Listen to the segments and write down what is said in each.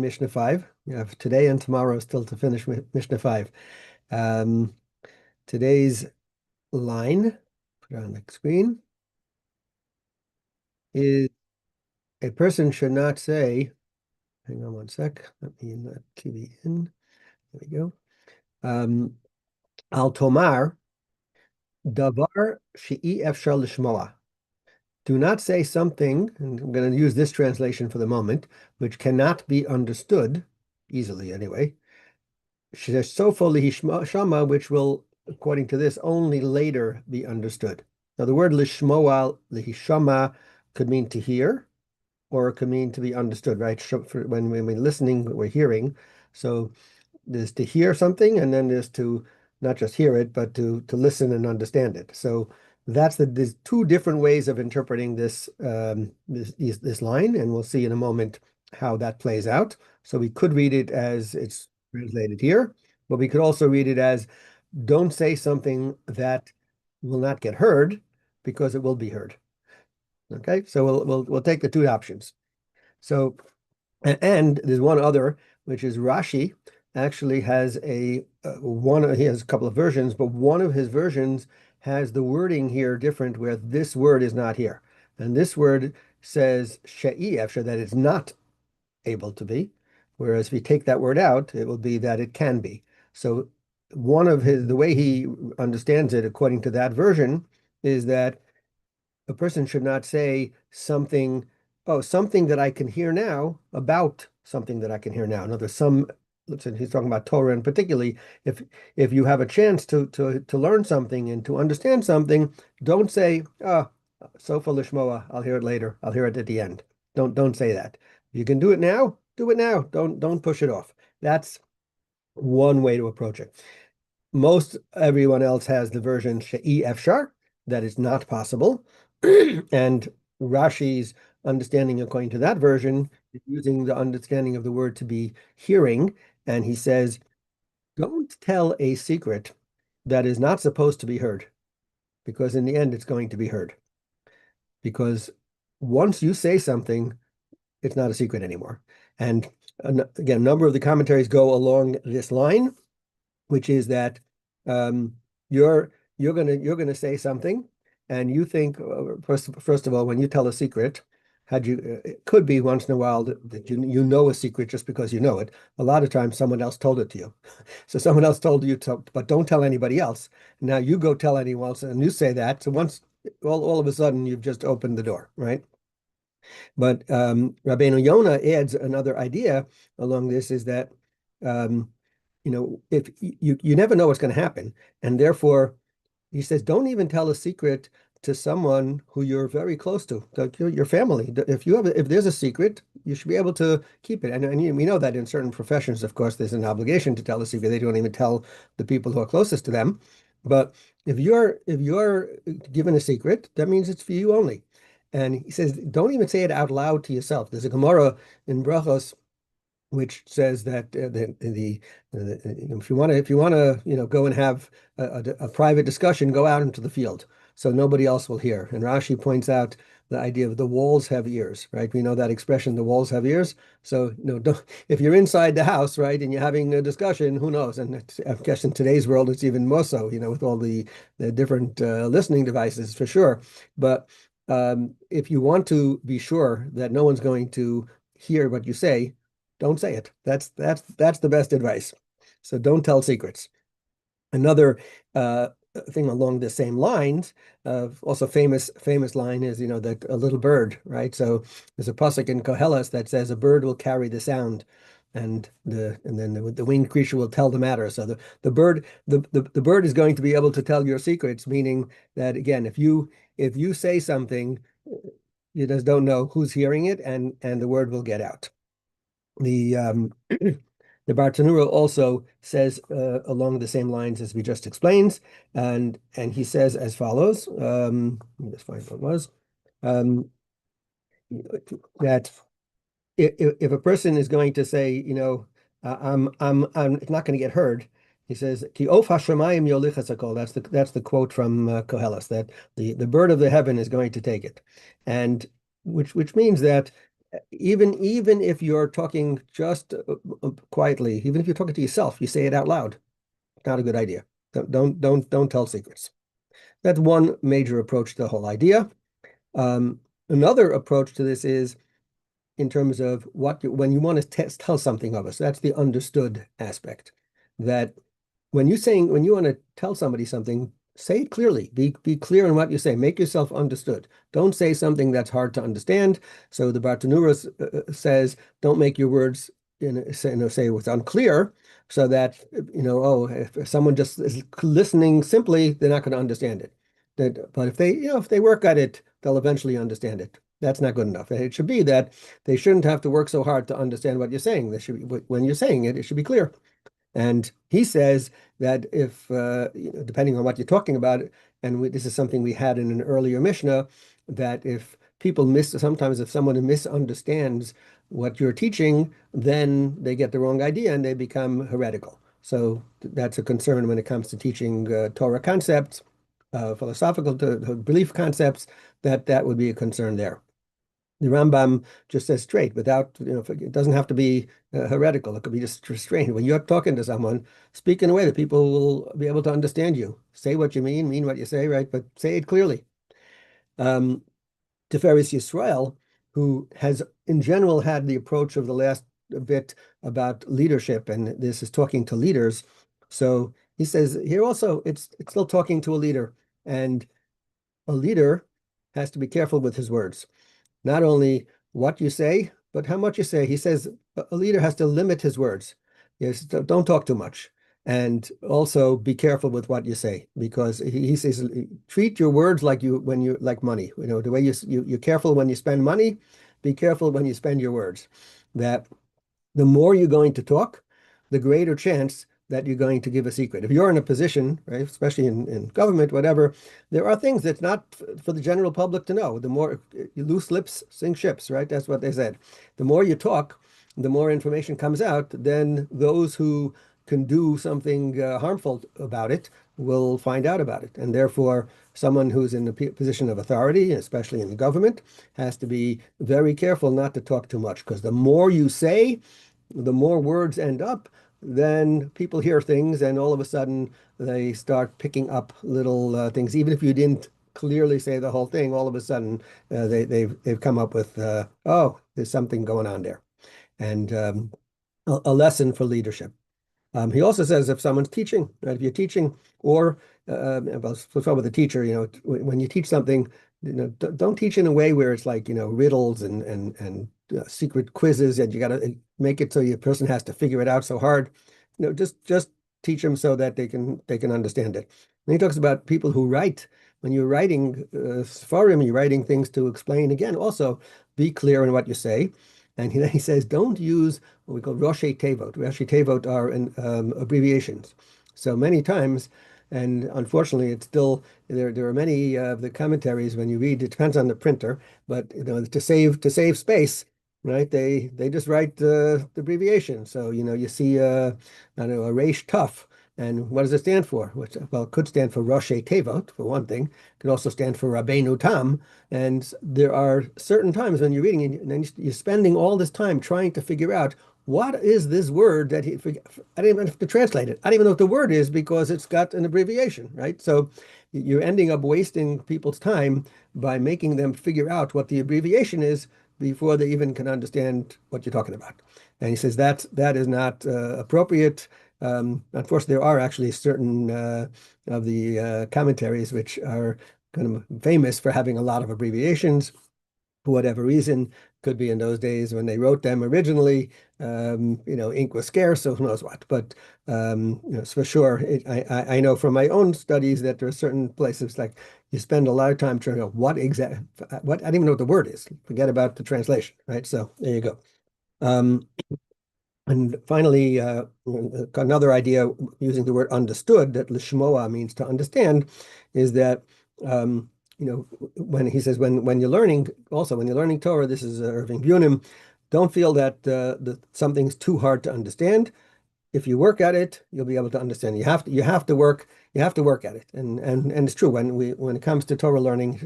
Mishnah 5. We have today and tomorrow still to finish Mishnah 5. Um, Today's line, put it on the screen, is a person should not say, hang on one sec, let me in that TV in. There we go. Al tomar, davar she'i efshar lishmoa. Do not say something, and I'm going to use this translation for the moment, which cannot be understood, easily anyway. Sofa lihishma, which will, according to this, only later be understood. Now, the word lishmoa, lihishama, could mean to hear, or it could mean to be understood, right? When we're listening, we're hearing. So there's to hear something, and then there's to not just hear it, but to listen and understand it. So there's two different ways of interpreting this line, and we'll see in a moment how that plays out. So we could read it as it's translated here, but we could also read it as don't say something that will not get heard because it will be heard. Okay, so we'll take the two options. So and there's one other, which is Rashi actually has he has a couple of versions, but one of his versions has the wording here different where this word is not here. And this word says she'i efshar, that it's not able to be. Whereas if you take that word out, it will be that it can be. So the way he understands it, according to that version, is that a person should not say something, oh, something that I can hear now about something that I can hear now. In other words, let's say he's talking about Torah, and particularly if you have a chance to learn something and to understand something, don't say, oh, sofa lishmoa, I'll hear it later. I'll hear it at the end. Don't say that. You can do it now, do it now. Don't push it off. That's one way to approach it. Most everyone else has the version she'i efshar, that is not possible. And Rashi's understanding, according to that version, is using the understanding of the word to be hearing. And he says, don't tell a secret that is not supposed to be heard, because in the end, it's going to be heard. Because once you say something, it's not a secret anymore. And again, a number of the commentaries go along this line, which is that you're gonna say something, and you think first of all, when you tell a secret, it could be once in a while that you know a secret just because you know it. A lot of times, someone else told it to you, so someone else told you to, but don't tell anybody else. Now you go tell anyone else, and you say that. So once all of a sudden, you've just opened the door, right? But Rabbeinu Yonah adds another idea along this, is that if you never know what's going to happen, and therefore he says, don't even tell a secret to someone who you're very close to, like your family. If there's a secret, you should be able to keep it. And we know that in certain professions, of course, there's an obligation to tell a secret. They don't even tell the people who are closest to them. But if you're given a secret, that means it's for you only. And he says, don't even say it out loud to yourself. There's a Gemara in Brachos which says that if you want to go and have a private discussion, go out into the field so nobody else will hear. And Rashi points out the idea of the walls have ears, right? We know that expression, the walls have ears. So if you're inside the house, right, and you're having a discussion, who knows? And I guess in today's world, it's even more so, with all the different listening devices for sure. But if you want to be sure that no one's going to hear what you say, don't say it. That's the best advice. So don't tell secrets. Another thing along the same lines, also famous line is, that a little bird, right? So there's a pasuk in Koheles that says a bird will carry the sound, and then the winged creature will tell the matter. So the bird is going to be able to tell your secrets, meaning that again, if you say something, you just don't know who's hearing it, and the word will get out. The the Bartanura also says along the same lines as we just explained, and he says as follows. Let me just find what it was. That if a person is going to say, I'm it's not going to get heard. He says, "Ki of hashamayim yolichas hakol." That's the quote from Koheles, that the bird of the heaven is going to take it, and which means that Even if you're talking just quietly, even if you're talking to yourself, you say it out loud. Not a good idea. Don't tell secrets. That's one major approach to the whole idea. Another approach to this is in terms of when you want to tell something of us. That's the understood aspect. That when you want to tell somebody something, say it clearly. Be clear in what you say. Make yourself understood. Don't say something that's hard to understand. So the Bartanura says, don't make your words say what's unclear, so that oh, if someone just is listening simply, they're not going to understand it. But if they work at it, they'll eventually understand it. That's not good enough. It should be that they shouldn't have to work so hard to understand what you're saying. They should be, when you're saying it, it should be clear. And he says that if, depending on what you're talking about, and this is something we had in an earlier Mishnah, that if sometimes if someone misunderstands what you're teaching, then they get the wrong idea and they become heretical. So that's a concern when it comes to teaching Torah concepts, philosophical belief concepts, that would be a concern there. The Rambam just says straight, without, it doesn't have to be heretical. It could be just restrained. When you're talking to someone, speak in a way that people will be able to understand you. Say what you mean what you say, right? But say it clearly. Um, Tiferes Yisrael, who has in general had the approach of the last bit about leadership, and this is talking to leaders. So he says here also, it's still talking to a leader, and a leader has to be careful with his words. Not only what you say, but how much you say. He says a leader has to limit his words. Yes, don't talk too much. And also be careful with what you say, because he says treat your words like like money. The way you're careful when you spend money, be careful when you spend your words. That the more you're going to talk, the greater chance that you're going to give a secret. If you're in a position, right, especially in government, whatever, there are things that's not for the general public to know. The more loose lips sink ships, right? That's what they said. The more you talk, the more information comes out, then those who can do something harmful about it will find out about it. And therefore, someone who's in a position of authority, especially in the government, has to be very careful not to talk too much, because the more you say, the more words end up, then people hear things and all of a sudden they start picking up little things. Even if you didn't clearly say the whole thing, all of a sudden they've come up with, oh, there's something going on there. And a lesson for leadership. He also says if someone's teaching, right, if you're teaching, or let's start with the teacher, when you teach something, don't teach in a way where it's like, riddles and secret quizzes, and you got to make it so your person has to figure it out so hard. Just teach them so that they can understand it. And he talks about people who write. When you're writing Sfarim, you're writing things to explain. Again, also be clear in what you say. And he says, don't use what we call Roshei Tevot. Roshei Tevot are abbreviations. So many times, and unfortunately, it's still there are many of the commentaries when you read. It depends on the printer, but to save space, right? They just write the abbreviation. So you see I don't know, a Reish Tuf. And what does it stand for? Which, well, it could stand for Roshei Tevot, for one thing. It could also stand for Rabbeinu Tam. And there are certain times when you're reading and you're spending all this time trying to figure out what is this word that I didn't even have to translate it. I don't even know what the word is because it's got an abbreviation, right? So you're ending up wasting people's time by making them figure out what the abbreviation is before they even can understand what you're talking about. And he says that is not appropriate. Unfortunately, there are actually certain of the commentaries which are kind of famous for having a lot of abbreviations for whatever reason. Could be in those days when they wrote them originally, ink was scarce, so who knows what. But for sure, I know from my own studies that there are certain places like you spend a lot of time trying to know what I don't even know what the word is. Forget about the translation, right? So there you go. And finally, another idea using the word understood, that lishmoa means to understand, is that when he says when you're learning, also when you're learning Torah, this is Irving Bunim, don't feel that something's too hard to understand. if you work at it, you'll be able to understand. You have to work at it. And it's true when it comes to Torah learning,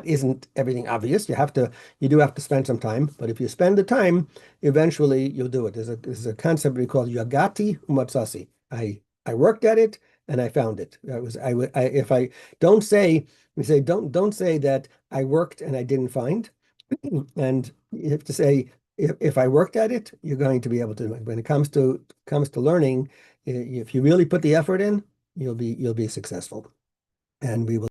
isn't everything obvious. You do have to spend some time, but if you spend the time, eventually you'll do it. There's a concept we call yagati umatsasi. I worked at it and I found it. If I don't say we say don't say that I worked and I didn't find. And you have to say, if I worked at it, you're going to be able to. When it comes to learning, if you really put the effort in, you'll be successful. And we will.